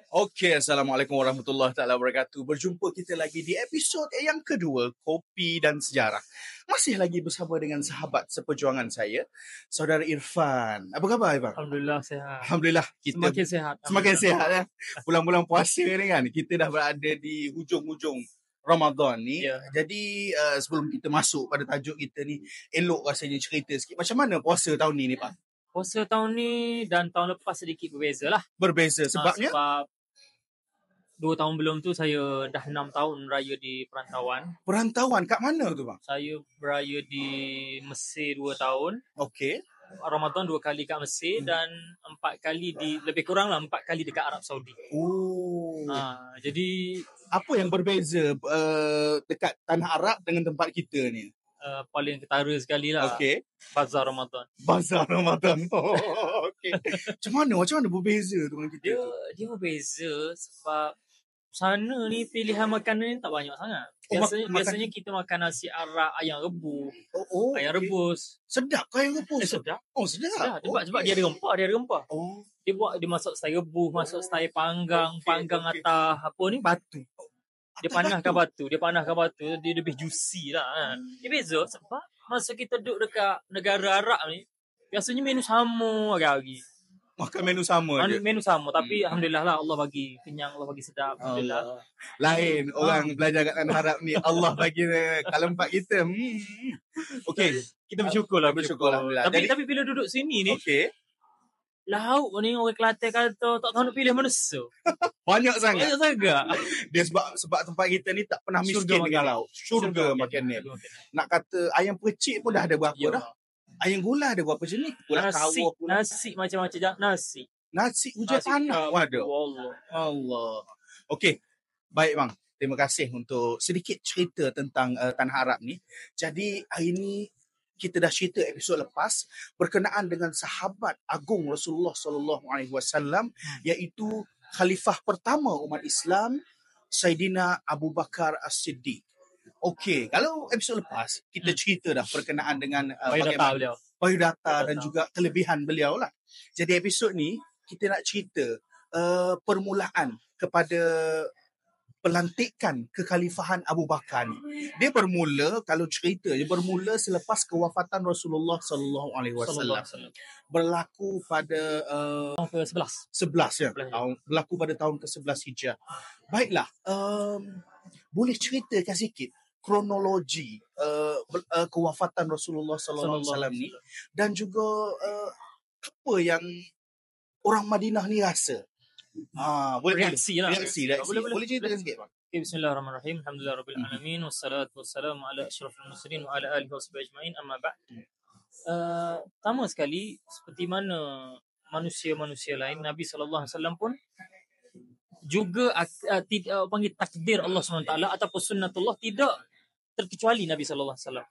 Okey, Assalamualaikum warahmatullahi taala wabarakatuh. Berjumpa kita lagi di episod yang kedua, Kopi dan Sejarah. Masih lagi bersama dengan sahabat seperjuangan saya, Saudara Irfan. Apa khabar, Irfan? Alhamdulillah sehat. Alhamdulillah, kita Semakin sehat. semakin sihat ya. Bulan-bulan puasa ni kan, kita dah berada di hujung-hujung Ramadan ni. Ya. Jadi sebelum kita masuk pada tajuk kita ni, elok rasanya cerita sikit macam mana puasa tahun ni Pak? Puasa tahun ni dan tahun lepas sedikit berbeza lah. Berbeza sebabnya? Sebab 2 tahun belum tu saya dah 6 tahun raya di perantauan. Perantauan kat mana tu bang? Saya beraya di Mesir 2 tahun. Okey. Ramadan 2 kali kat Mesir dan 4 kali lebih kurang lah 4 kali dekat Arab Saudi. Oh. Jadi apa yang berbeza dekat tanah Arab dengan tempat kita ni? Paling ketara sekali lah. Okey. Bazar Ramadan. Bazar Ramadan. Oh, okey. Macam mana berbeza tu dengan kita? Dia berbeza sebab sana ni pilihan makanan ni tak banyak sangat. Biasanya kita makan nasi arak, ayam rebus, ayam rebus. Sedap ke ayam rebus? Sedap. Oh, sedap. Sebab dia ada rempah, Oh. Dia masak style rebus, masak style panggang atas apa ni batu. Dia panahkan batu, dia lebih juicy lah kan. Dia beza sebab masa kita duduk dekat negara Arab ni, biasanya menu sama hari-hari. Makan menu sama je. Menu sama tapi alhamdulillah lah Allah bagi kenyang, Allah bagi sedap. Alhamdulillah. Lain orang belajar kat tanah Arab ni Allah bagi kalau empat kita. Okey, kita bersyukur alhamdulillah. Tapi bila duduk sini ni, okey. Lauk ni orang Kelantan kata tak tahu nak pilih mana so. Banyak sangat. Dia sebab tempat kita ni tak pernah miskin dengan lauk. Syurga makan ni. Nak kata ayam percik pun dah ada berapa dah? Ayam gula ada berapa jenis? Nasi macam-macam nasi. Nasi hujan tanah. Waduh. Allah. Okey. Baik bang. Terima kasih untuk sedikit cerita tentang tanah Arab ni. Jadi hari ni kita dah cerita episod lepas berkenaan dengan sahabat agung Rasulullah sallallahu alaihi wasallam iaitu khalifah pertama umat Islam Saidina Abu Bakar As-Siddiq. Okey, kalau episod lepas kita cerita dah berkenaan dengan payudata dan juga kelebihan beliau lah. Jadi episod ni kita nak cerita permulaan kepada pelantikan kekhalifahan Abu Bakar ni. Dia bermula selepas kewafatan Rasulullah sallallahu alaihi wasallam. Berlaku pada tahun ke-11. 11 ya. Berlaku pada tahun ke-11 Hijrah. Baiklah, boleh ceritakan sikit kronologi kewafatan Rasulullah sallallahu alaihi wasallam ni dan juga apa yang orang Madinah ni rasa? Reaksi. Boleh ceritakan sikit bang? Bismillahirrahmanirrahim. Alhamdulillahirabbil alamin wassalatu wassalamu ala asyrafil mursalin wa ala alihi washabihi ajmain amma ba'd. Pertama sekali seperti mana manusia-manusia lain, Nabi sallallahu alaihi wasallam pun juga panggil takdir Allah SWT ataupun sunnatullah tidak terkecuali Nabi sallallahu alaihi wasallam.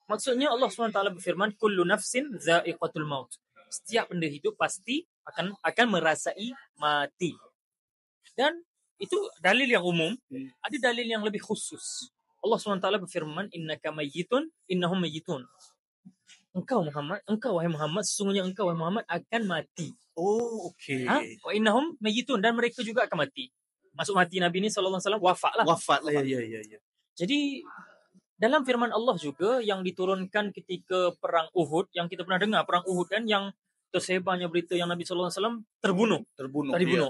Maksudnya Allah SWT berfirman kullu nafsin za'iqatul maut. Setiap benda hidup pasti akan merasai mati. Dan itu dalil yang umum. Ada dalil yang lebih khusus. Allah SWT berfirman innaka mayyitun innahum mayyitun. Engkau wahai Muhammad, sesungguhnya engkau wahai Muhammad akan mati. Oh, okey. Wa innahum mayyitun, dan mereka juga akan mati. Maksud mati Nabi ni sallallahu alaihi wasallam wafat lah. Ya. Jadi dalam firman Allah juga yang diturunkan ketika perang Uhud, yang kita pernah dengar perang Uhud kan, yang tersebarnya berita yang Nabi sallallahu alaihi wasallam terbunuh. Ya.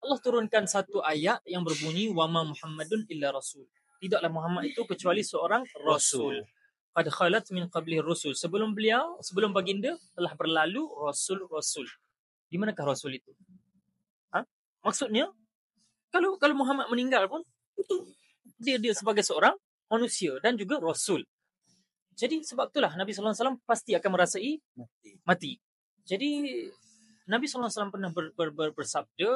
Allah turunkan satu ayat yang berbunyi wa ma Muhammadun illa rasul. Tidaklah Muhammad itu kecuali seorang rasul. Qad khalat min qablihi rusul. Sebelum baginda telah berlalu rasul-rasul. Di manakah rasul itu? Maksudnya kalau Muhammad meninggal pun itu dia sebagai seorang manusia dan juga rasul. Jadi sebab itulah Nabi sallallahu alaihi wasallam pasti akan merasai mati. Jadi Nabi sallallahu alaihi wasallam pernah bersabda,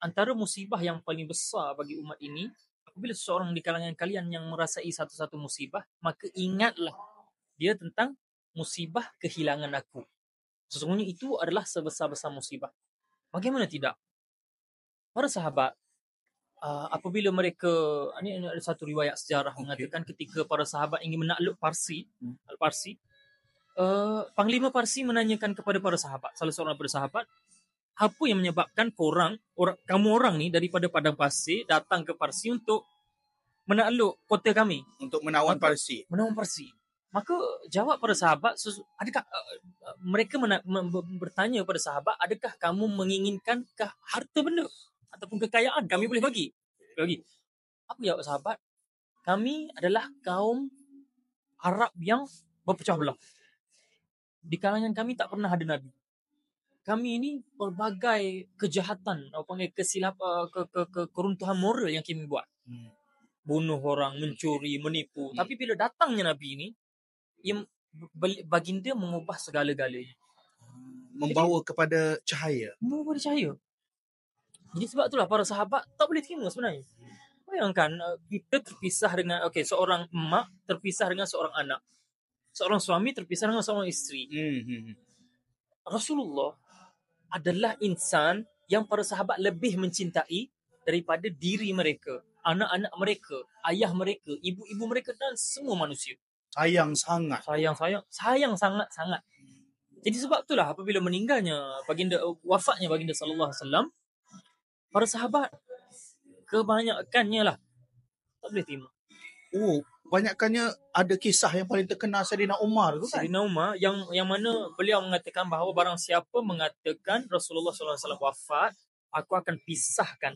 antara musibah yang paling besar bagi umat ini, apabila seseorang di kalangan kalian yang merasai satu-satu musibah, maka ingatlah dia tentang musibah kehilangan aku. Sesungguhnya itu adalah sebesar-besar musibah. Bagaimana tidak? Para sahabat, apabila mereka, ini ada satu riwayat sejarah mengatakan ketika para sahabat ingin menakluk Parsi, Panglima Parsi menanyakan kepada para sahabat, salah seorang daripada sahabat, apa yang menyebabkan kamu orang ni daripada padang pasir datang ke Parsi untuk menakluk kota kami, untuk menawan Parsi. Maka jawab para sahabat, adakah mereka bertanya pada sahabat, adakah kamu menginginkan harta benda ataupun kekayaan kami boleh bagi? Apa jawab sahabat? Kami adalah kaum Arab yang berpecah belah. Di kalangan kami tak pernah ada nabi. Kami ini pelbagai kejahatan, keruntuhan moral yang kami buat. Bunuh orang, mencuri, menipu. Tapi bila datangnya nabi ini, baginda mengubah segala-galanya. Membawa kepada cahaya. Jadi sebab itulah para sahabat tak boleh terima sebenarnya. Bayangkan kita terpisah dengan seorang emak terpisah dengan seorang anak. Seorang suami terpisah dengan seorang isteri. Rasulullah adalah insan yang para sahabat lebih mencintai daripada diri mereka, anak-anak mereka, ayah mereka, ibu-ibu mereka dan semua manusia. Sayang sangat. Jadi sebab itulah apabila wafatnya baginda sallallahu alaihi wasallam, para sahabat kebanyakannya lah tak boleh terima. Banyakkannya ada kisah yang paling terkenal Saidina Umar tu kan? Saidina Umar yang mana beliau mengatakan bahawa barang siapa mengatakan Rasulullah sallallahu alaihi wasallam wafat, aku akan pisahkan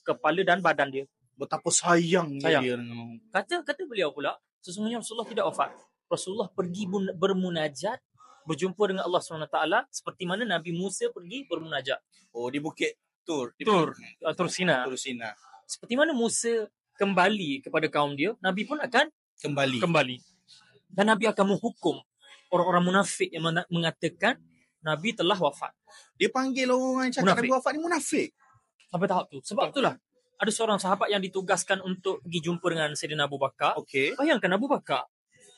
kepala dan badan dia. Betapa sayangnya dia. Kata beliau pula, sesungguhnya Rasulullah tidak wafat. Rasulullah pergi bermunajat, berjumpa dengan Allah SWT seperti mana Nabi Musa pergi bermunajat. Di Bukit Tur Sina. Seperti mana Musa kembali kepada kaum dia, Nabi pun akan kembali. Dan Nabi akan menghukum orang-orang munafik yang mengatakan Nabi telah wafat. Dia panggil orang yang cakap Nabi wafat ni munafik. Sampai tahap tu. Sebab itulah ada seorang sahabat yang ditugaskan untuk pergi jumpa dengan Sayyidina Abu Bakar. Bayangkan Abu Bakar,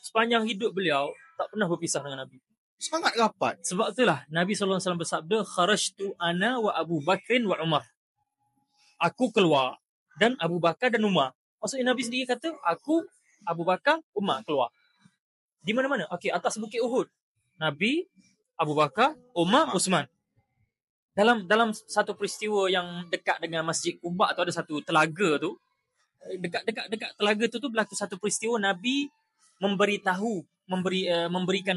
sepanjang hidup beliau tak pernah berpisah dengan Nabi. Sangat rapat. Sebab itulah Nabi SAW bersabda, kharajtu ana wa Abu Bakrin wa Umar. Aku keluar dan Abu Bakar dan Umar. Maksudnya Nabi sendiri kata, aku, Abu Bakar, Umar keluar. Di mana-mana? Atas Bukit Uhud. Nabi, Abu Bakar, Umar, Uthman. Dalam satu peristiwa yang dekat dengan Masjid Quba tu, ada satu telaga tu. Dekat telaga tu berlaku satu peristiwa Nabi memberikan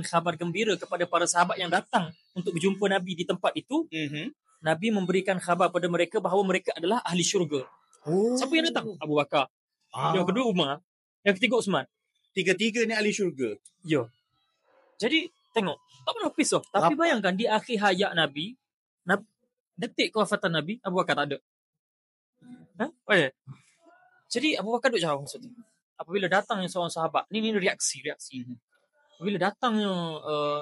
khabar gembira kepada para sahabat yang datang untuk berjumpa Nabi di tempat itu. Nabi memberikan khabar pada mereka bahawa mereka adalah ahli syurga. Siapa yang datang? Abu Bakar. Yang kedua Umar. Yang ketiga Uthman. Tiga-tiga ni ahli syurga. Ya. Jadi tengok, tak pernah pisah. Tapi bayangkan di akhir hayat Nabi, detik kewafatan Nabi, Abu Bakar tak ada. Jadi Abu Bakar duduk jauh maksudnya. Apabila datangnya seorang sahabat, ni reaksi. Apabila datangnya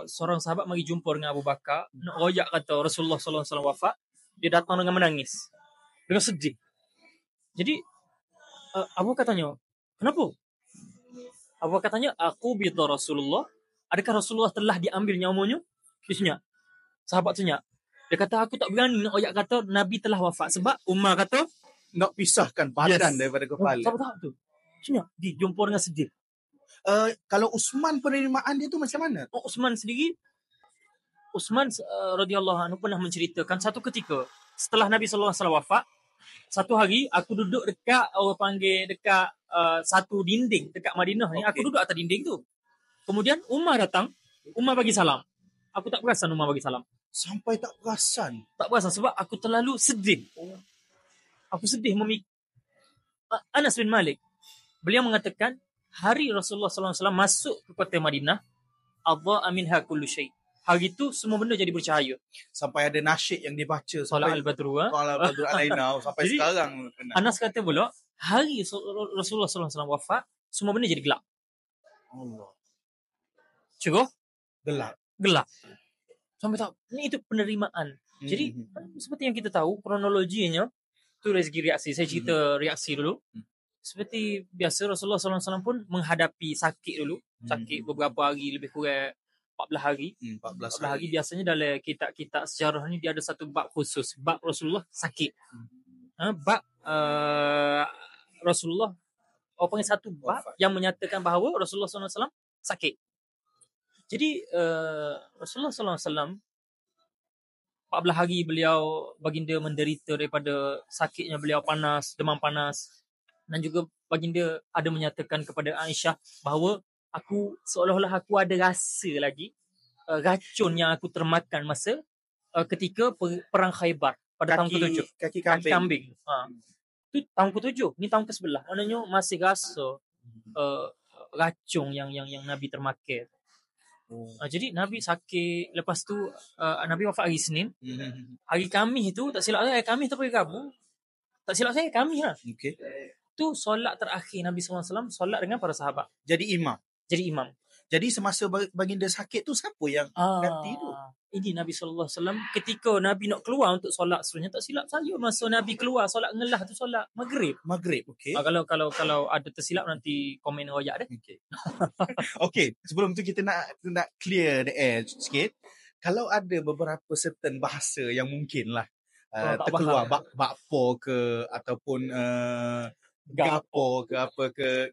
seorang sahabat mari jumpa dengan Abu Bakar, nak royak kata Rasulullah sallallahu alaihi wasallam wafat, dia datang dengan menangis, dengan sedih. Jadi Abu Bakar tanya, kenapa? Abu Bakar tanya, aku bidha Rasulullah, adakah Rasulullah telah diambil nyawanya? Dia senyap. Sahabat senyap. Dia kata, aku tak berani nak royak kata Nabi telah wafat sebab Umar kata nak pisahkan badan daripada kepala. Tahap tu. Senyap. Dijumpa dengan sedih. Kalau Uthman penerimaan dia tu macam mana? Uthman sendiri, radhiyallahu anhu pernah menceritakan satu ketika setelah Nabi sallallahu alaihi wasallam wafat, satu hari aku duduk dekat satu dinding dekat Madinah ni. Aku duduk atas dinding tu. Kemudian Umar datang, Umar bagi salam. Aku tak perasan Umar bagi salam. Sampai tak perasan? Tak perasan sebab aku terlalu sedih. Aku sedih Anas bin Malik, beliau mengatakan hari Rasulullah sallallahu alaihi wasallam masuk ke kota Madinah, adha'a minha kullu syai'. Hari itu semua benda jadi bercahaya. Sampai ada nasyid yang dibaca Salat al-Badru alaina sampai jadi, sekarang. Anas kata pula hari Rasulullah sallallahu alaihi wasallam wafat, semua benda jadi gelap. Allah. Cukup? Gelap. Sampai tak, ini itu penerimaan. Jadi seperti yang kita tahu kronologinya tu rezeki reaksi. Saya cerita reaksi dulu. Seperti biasa Rasulullah sallallahu alaihi wasallam pun menghadapi sakit dulu. Sakit beberapa hari, lebih kurang 14 hari. 14 hari biasanya dalam kitab-kitab sejarah ni dia ada satu bab khusus, bab Rasulullah sakit. Bab Rasulullah panggil satu bab yang menyatakan bahawa Rasulullah sallallahu alaihi wasallam sakit. Jadi Rasulullah sallallahu alaihi wasallam 14 hari beliau baginda menderita daripada sakitnya beliau panas, demam panas. Dan juga baginda ada menyatakan kepada Aisyah bahawa aku seolah-olah aku ada rasa lagi racun yang aku termakan masa ketika perang Khaybar pada tahun ke-7. Kaki Kaki kambing. kambing. Itu tahun ke-7, ni tahun ke-11. Maknanya masih rasa racun yang Nabi termakan. Jadi Nabi sakit. Lepas tu Nabi wafat hari Isnin. Hari Khamis tu, tak silap saya, hari Khamis tu hari Rabu. Tak silap saya, Khamis lah. Okay. Tu solat terakhir Nabi SAW, solat dengan para sahabat. Jadi imam. Jadi semasa baginda sakit tu siapa yang ganti tu? Ini Nabi SAW ketika Nabi nak keluar untuk solat sebenarnya, tak silap saya masa Nabi keluar solat ngelah tu solat Maghrib, okey. Kalau ada tersilap nanti komen royak deh. Okey. Okey, sebelum tu kita nak clear the air sikit. Kalau ada beberapa certain bahasa yang mungkin lah terkeluar bakpo ke ataupun gapo ke apa ke,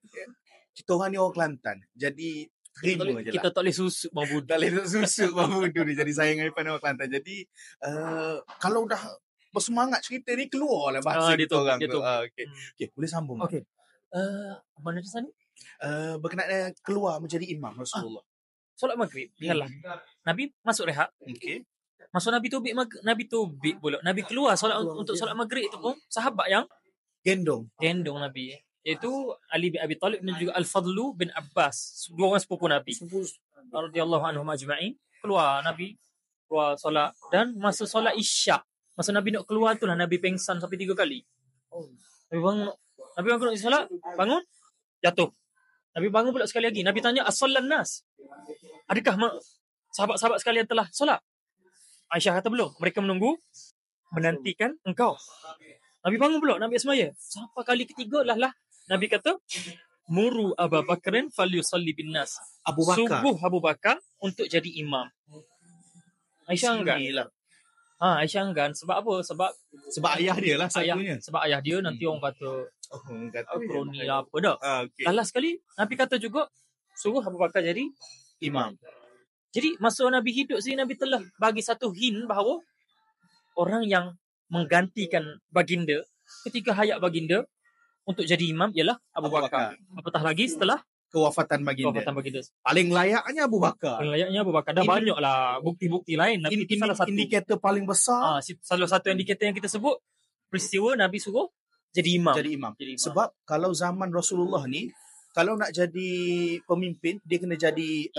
kita orang ni orang Kelantan. Jadi terima je lah. Kita tak boleh susuk bang Budu. Tak boleh susuk bang Budu ni. Jadi sayang daripada orang Kelantan. Jadi kalau dah bersemangat cerita ni, keluar lah bahasa kita orang tu. Okay, boleh sambung. Okay. Mana tu sana? Berkenaan keluar menjadi imam Rasulullah. Solat Maghrib. Yalah. Nabi masuk rehat. Okay. Masa Nabi tubik pula. Nabi keluar solat untuk solat Maghrib itu pun sahabat yang gendong Nabi, iaitu Ali bin Abi Talib dan juga Al-Fadlu bin Abbas, dua orang sepupu Nabi radhiyallahu anhum ajma'in. Nabi keluar solat, dan masa solat Isyak, masa Nabi nak keluar tu lah Nabi pengsan sampai 3 kali. Nabi bangun nak solat, bangun jatuh. Nabi bangun pula sekali lagi. Nabi tanya, as-sallan nas, adakah sahabat-sahabat sekalian telah solat? Aisyah kata belum. Mereka menantikan engkau. Nabi bangun pula, Nabi semaya. Sampai kali ketiga lah Nabi kata, muru Abu Bakrin falyusalli bin nas. Subuh Abu Bakar untuk jadi imam. Aisyah enggan. Aisyah enggan. Sebab apa? Sebab ayah dia lah satunya. Sebab ayah dia nanti orang kata kroni lah apa dah. Okay. Last sekali Nabi kata juga suruh Abu Bakar jadi imam. Jadi masa Nabi hidup sini, Nabi telah bagi satu hint bahawa orang yang menggantikan baginda ketika hayat baginda untuk jadi imam ialah Abu Bakar. Apatah lagi setelah kewafatan baginda. Paling layaknya Abu Bakar. Dah banyaklah bukti-bukti lain. Tapi salah satu indikator paling besar. Salah satu indikator yang kita sebut, peristiwa Nabi suruh jadi imam. Sebab kalau zaman Rasulullah ni, kalau nak jadi pemimpin, dia kena jadi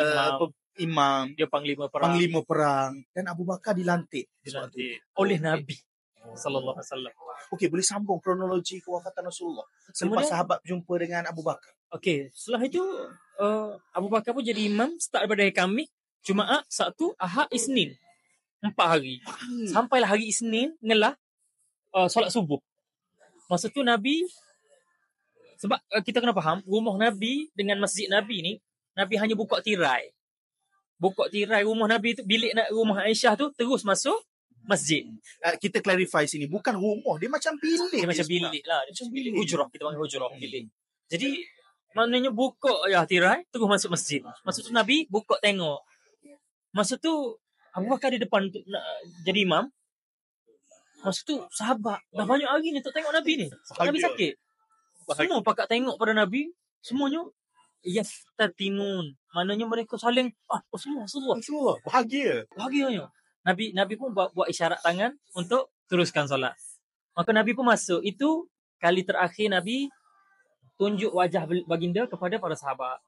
imam. Dia panglima perang. Dan Abu Bakar dilantik oleh Nabi sallallahu alaihi wasallam. Okey, boleh sambung kronologi kewafatan Rasulullah selepas sahabat berjumpa dengan Abu Bakar. Okey, setelah itu Abu Bakar pun jadi imam start daripada hari Khamis, Jumaat, Sabtu, Ahad, Isnin. 4 hari. Sampailah hari Isnin ngelah solat subuh. Masa tu Nabi, sebab kita kena faham, rumah Nabi dengan masjid Nabi ni, Nabi hanya buka tirai rumah Nabi tu, bilik rumah Aisyah tu terus masuk masjid. Kita clarify sini, bukan rumah, dia macam bilik. Dia macam bilik lah. Dia macam bilik hujrah, kita panggil hujrah bilik. Jadi maknanya buka tirai terus masuk masjid. Masa tu Nabi buka tengok. Masa tu Abu Bakar di depan untuk nak jadi imam. Masa tu sahabat dah banyak hari ni untuk tengok Nabi ni. Nabi sakit. Semua pakat tengok pada Nabi, semuanya yastatinun. Maknanya mereka saling Rasulullah bahagianya. Nabi pun buat isyarat tangan untuk teruskan solat. Maka Nabi pun masuk. Itu kali terakhir Nabi tunjuk wajah baginda kepada para sahabat.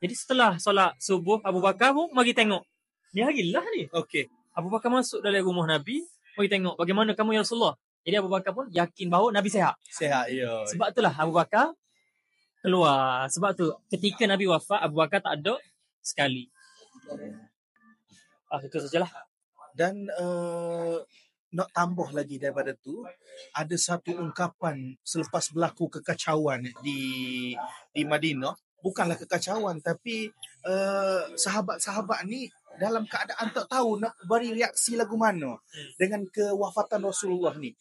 Jadi setelah solat subuh, Abu Bakar pun mari tengok. Ni harilah ni. Okey. Abu Bakar masuk dalam rumah Nabi, mari tengok bagaimana kamu ya Rasulullah. Jadi Abu Bakar pun yakin bahawa Nabi sihat. Ya. Sebab itulah Abu Bakar keluar. Sebab tu ketika Nabi wafat, Abu Bakar tak ada sekali. Itu sajalah. Dan nak tambah lagi daripada tu, ada satu ungkapan selepas berlaku kekacauan di Madinah. Bukanlah kekacauan, tapi sahabat-sahabat ni dalam keadaan tak tahu nak beri reaksi lagu mana dengan kewafatan Rasulullah ni.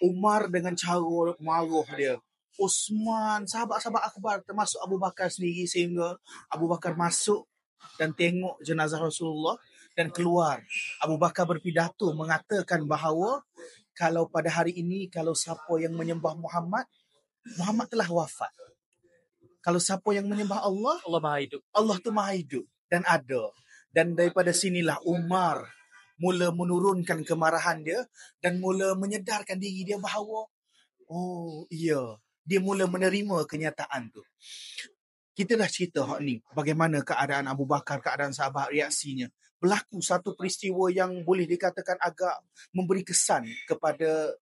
Umar dengan cara marah dia, Uthman, sahabat-sahabat akbar termasuk Abu Bakar sendiri, sehingga Abu Bakar masuk dan tengok jenazah Rasulullah. dan keluar. Abu Bakar berpidato mengatakan bahawa kalau pada hari ini, kalau siapa yang menyembah Muhammad, Muhammad telah wafat. Kalau siapa yang menyembah Allah, Allah Maha Hidup. Allah tu maha hidup dan ada. Dan daripada sinilah Umar mula menurunkan kemarahan dia dan mula menyedarkan diri dia bahawa, oh iya, dia mula menerima kenyataan tu. Kita dah cerita hak ni, bagaimana keadaan Abu Bakar, keadaan sahabat, reaksinya. Berlaku satu peristiwa yang boleh dikatakan agak memberi kesan kepada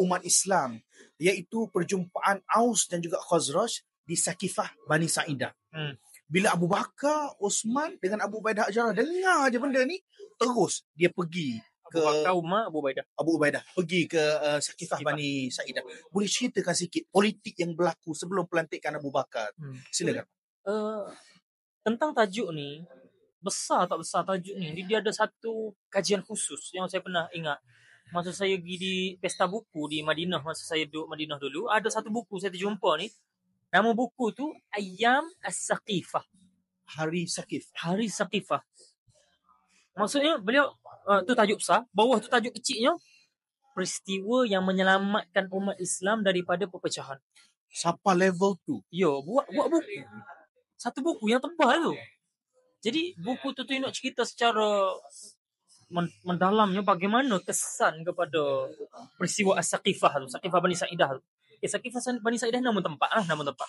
umat Islam, iaitu perjumpaan Aus dan juga Khazraj di Sakifah Bani Sa'idah. Bila Abu Bakar, Osman dengan Abu Ubaidah Al-Jarrah dengar je benda ni, terus dia pergi ke Abu Bakar, Umar, Abu Ubaidah pergi ke Sakifah Bani Sa'idah. Boleh ceritakan sikit politik yang berlaku sebelum pelantikan Abu Bakar? Silakan. Tentang tajuk ni, besar tak besar tajuk ni, dia ada satu kajian khusus yang saya pernah ingat. Masa saya pergi di pesta buku di Madinah, masa saya duduk Madinah dulu, ada satu buku saya terjumpa ni. Nama buku tu Ayyam As-Saqifah. Hari Sakif. Hari Saqifah. Maksudnya beliau tu tajuk besar, bawah tu tajuk kecilnya peristiwa yang menyelamatkan umat Islam daripada perpecahan. Siapa level tu? Yo, buat buku. Satu buku yang tebal tu. Jadi buku tu nak cerita secara mendalamnya bagaimana kesan kepada peristiwa As-Saqifah tu, Saqifah Bani Sa'idah tu. Saqifah Bani Sa'idah nama tempat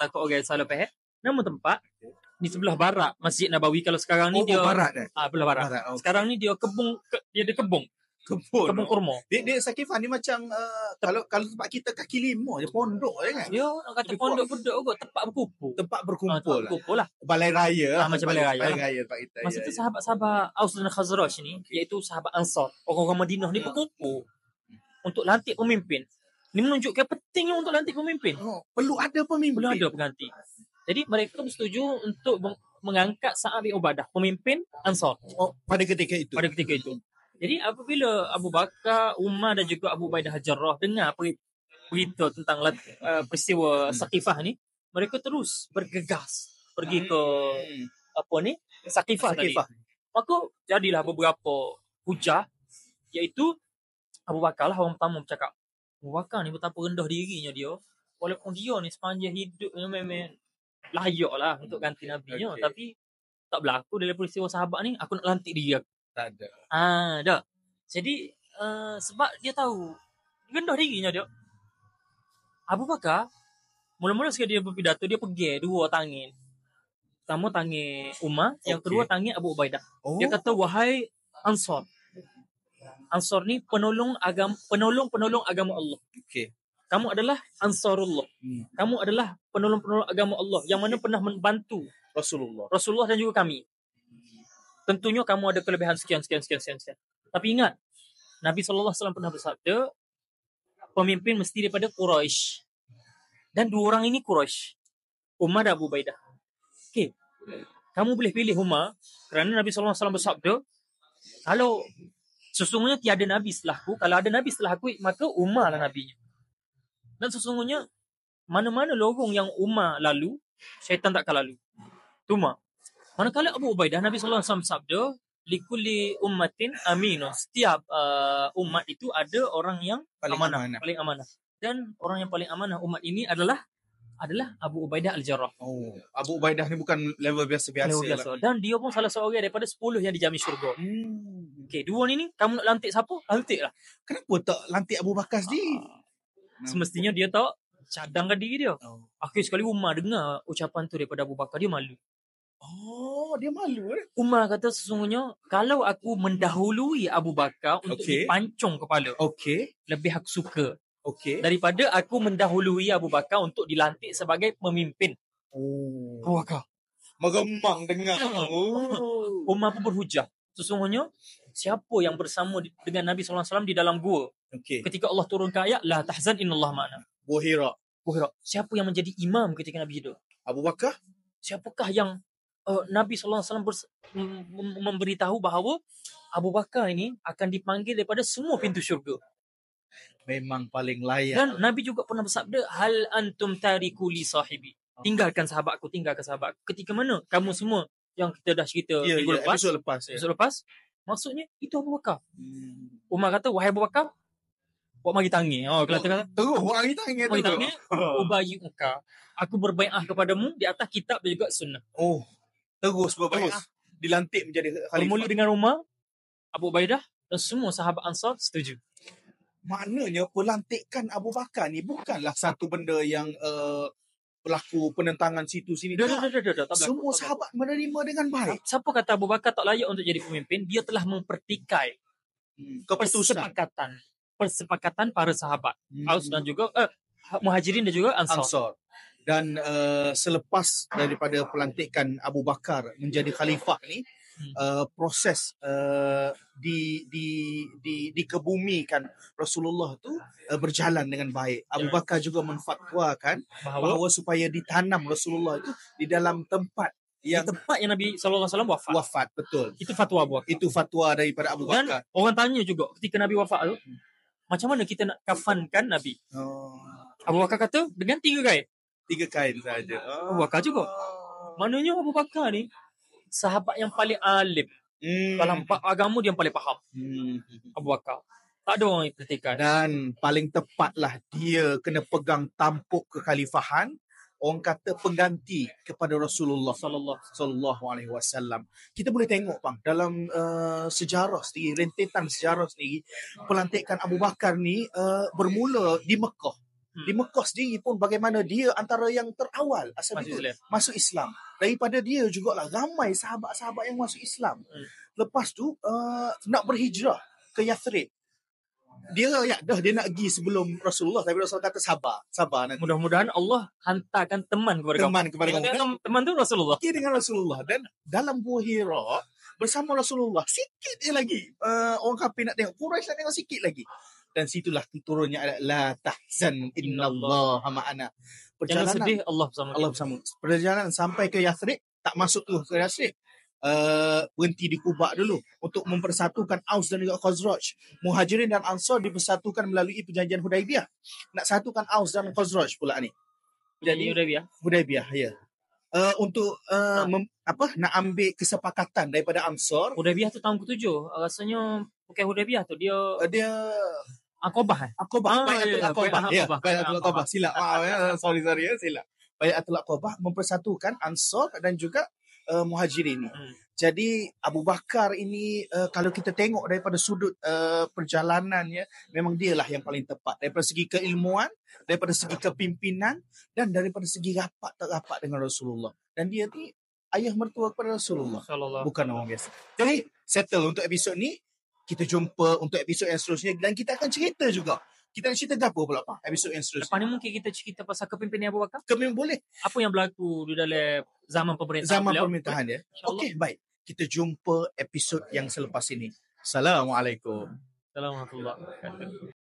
takut orang salah faham. Nama tempat di sebelah barat Masjid Nabawi. Kalau sekarang ni dia barat belah barat. Okay. Sekarang ni dia ada kebun kurma. Dia Sakifah ni macam kalau tempat kita kaki lima je, pondok je kan. Dia nak kata pondok budak kot, tempat berkumpul. Lah. Balai raya macam balai raya tempat kita. Masa tu sahabat-sahabat Aus dan Khazraj ni, iaitu sahabat Ansar, orang-orang Madinah ni berkumpul untuk lantik pemimpin. Ini menunjukkan pentingnya untuk lantik pemimpin. Perlu ada pemimpin. Perlu ada pengganti. Jadi mereka bersetuju untuk mengangkat Sa'ad bin Ubadah, pemimpin Ansar. Pada ketika itu. Jadi apabila Abu Bakar, Umar dan juga Abu Ubaidah Al-Jarrah dengar berita tentang peristiwa Saqifah ni, mereka terus bergegas pergi ke Saqifah tadi. Maka jadilah beberapa hujah, iaitu Abu Bakar lah orang pertama bercakap. Abu Bakar ni betapa rendah dirinya dia, walaupun dia ni sepanjang hidupnya memang layak lah untuk ganti Nabi-nya, tapi tak berlaku dalam peristiwa sahabat ni, aku nak lantik dia. Tak ada. Dah. Jadi sebab dia tahu rendah dirinya dia. Abu Bakar mula-mula sekali dia berpidato, dia pergi dua tangan. Pertama tangan Umar, yang kedua tangan Abu Ubaidah. Dia kata, wahai Ansar. Ansar ni penolong agama Allah. Kamu adalah Ansarullah. Kamu adalah penolong agama Allah yang mana pernah membantu Rasulullah dan juga kami. Tentunya kamu ada kelebihan sekian. Tapi ingat, Nabi SAW pernah bersabda, pemimpin mesti daripada Quraisy. Dan dua orang ini Quraisy, Umar dan Abu Ubaidah. Kamu boleh pilih Umar, kerana Nabi SAW bersabda, kalau sesungguhnya tiada Nabi setelahku, kalau ada Nabi setelah aku, maka Umar lah Nabinya. Dan sesungguhnya, mana-mana lorong yang Umar lalu, syaitan takkan lalu. Itu Umar. Manakala Abu Ubaidah, Nabi SAW sabda, likulli ummatin aminun. Setiap umat itu ada orang yang paling amanah. Dan orang yang paling amanah umat ini adalah Abu Ubaidah Al-Jarrah. Abu Ubaidah ni bukan level biasa-biasa. Dan dia pun salah seorang daripada 10 yang dijamin syurga. Dua ni kamu nak lantik siapa? Lantik lah. Kenapa tak lantik Abu Bakar sendiri? Semestinya dia tak cadangkan diri dia. Akhir sekali Umar dengar ucapan tu daripada Abu Bakar, dia malu. Dia malu. Umar kata, sesungguhnya kalau aku mendahului Abu Bakar untuk dipancung kepala, lebih aku suka daripada aku mendahului Abu Bakar untuk dilantik sebagai pemimpin. Abu Bakar meremang dengar. Umar pun berhujah, sesungguhnya siapa yang bersama dengan Nabi SAW di dalam gua ketika Allah turunkan ayat la tahzan innallaha ma'ana, Gua Hira. Siapa yang menjadi imam ketika Nabi hidup? Abu Bakar. Siapakah yang Nabi SAW memberitahu bahawa Abu Bakar ini akan dipanggil daripada semua pintu syurga? Memang paling layak. Dan Nabi juga pernah bersabda, hal antum tariku li sahibi. Tinggalkan sahabatku. Ketika mana kamu semua yang kita dah cerita minggu lepas, Maksudnya itu Abu Bakar. Umar kata, wahai Abu Bakar, buat mari tangi. Kalau kata terus mari tangi tu. ubayyuka. Aku berbaiat kepadamu di atas kitab dan juga sunnah. Terus berbaiat. Dilantik menjadi khalifah. Bermula dengan Umar, Abu Ubaidah dan semua sahabat Ansar setuju. Maknanya pelantikan Abu Bakar ni bukanlah satu benda yang berlaku penentangan situ sini. Dah, semua sahabat menerima dengan baik. Siapa kata Abu Bakar tak layak untuk jadi pemimpin? Dia telah mempertikai persepakatan para sahabat, Aus dan juga Muhajirin dan juga Ansar. Dan selepas daripada pelantikan Abu Bakar menjadi khalifah ni, proses dikebumikan Rasulullah tu berjalan dengan baik. Abu Bakar juga menfatwakan bahawa supaya ditanam Rasulullah itu di dalam tempat yang Nabi sallallahu alaihi wasallam wafat. Betul. Itu fatwa Abu Bakar. Itu fatwa daripada Abu Bakar. Dan orang tanya juga ketika Nabi wafat tu, macam mana kita nak kafankan Nabi? Abu Bakar kata dengan 3 kain. 3 kain saja. Abu Bakar juga. Maknanya Abu Bakar ni sahabat yang paling alim. Dalam agama dia yang paling faham. Abu Bakar. Tak ada orang yang kritikan. Dan paling tepatlah dia kena pegang tampuk kekhalifahan. Orang kata pengganti kepada Rasulullah sallallahu alaihi wasallam. Kita boleh tengok bang dalam sejarah sendiri, rentetan sejarah sendiri, pelantikan Abu Bakar ni bermula di Mekah. Di Mekah sendiri pun bagaimana dia antara yang terawal asal masuk Islam. Daripada dia jugalah ramai sahabat-sahabat yang masuk Islam. Lepas tu nak berhijrah ke Yathrib. Dia nak pergi sebelum Rasulullah, tapi Rasulullah kata sabar nanti. Mudah-mudahan Allah hantarkan teman kepada kamu. Teman tu Rasulullah. Pergi dengan Rasulullah dan dalam Gua Hira bersama Rasulullah sikit je lagi. Orang kafir nak tengok, Quraisy nak tengok sikit lagi. Dan situlah turunnya la tahzan innallaha ma'ana. Jangan sedih, Allah bersama. Perjalanan sampai ke Yathrib, tak masuk tu ke Yathrib. Berhenti di Quba dulu untuk mempersatukan Aus dan juga Khazraj. Muhajirin dan Ansar dipersatukan melalui perjanjian Hudaibiyah. Nak satukan Aus dan Khazraj pula ni. Jadi Hudaibiyah, ya. Untuk nak ambil kesepakatan daripada Ansar. Hudaibiyah tu tahun ke-7. Rasanya bukan Hudaibiyah tu, dia Aqabah. Bayatul Aqabah. Silap. Sorry silap. Bayatul Aqabah mempersatukan Ansar dan juga Muhajirin ni. Jadi Abu Bakar ini kalau kita tengok daripada sudut perjalanannya, memang dialah yang paling tepat daripada segi keilmuan, daripada segi kepimpinan dan daripada segi rapat tak rapat dengan Rasulullah. Dan dia ni ayah mertua kepada Rasulullah. Bukan orang biasa. Jadi settle untuk episod ni. Kita jumpa untuk episod yang seterusnya dan kita akan cerita juga. Kita nak cerita apa pula Pak? Episod yang seterusnya. Lepas ni mungkin kita cerita pasal kepimpinan Abu Bakar? Boleh. Apa yang berlaku di dalam zaman pemerintahan dia. Okey, baik. Kita jumpa episod yang selepas ini. Assalamualaikum. Assalamualaikum warahmatullahi wabarakatuh.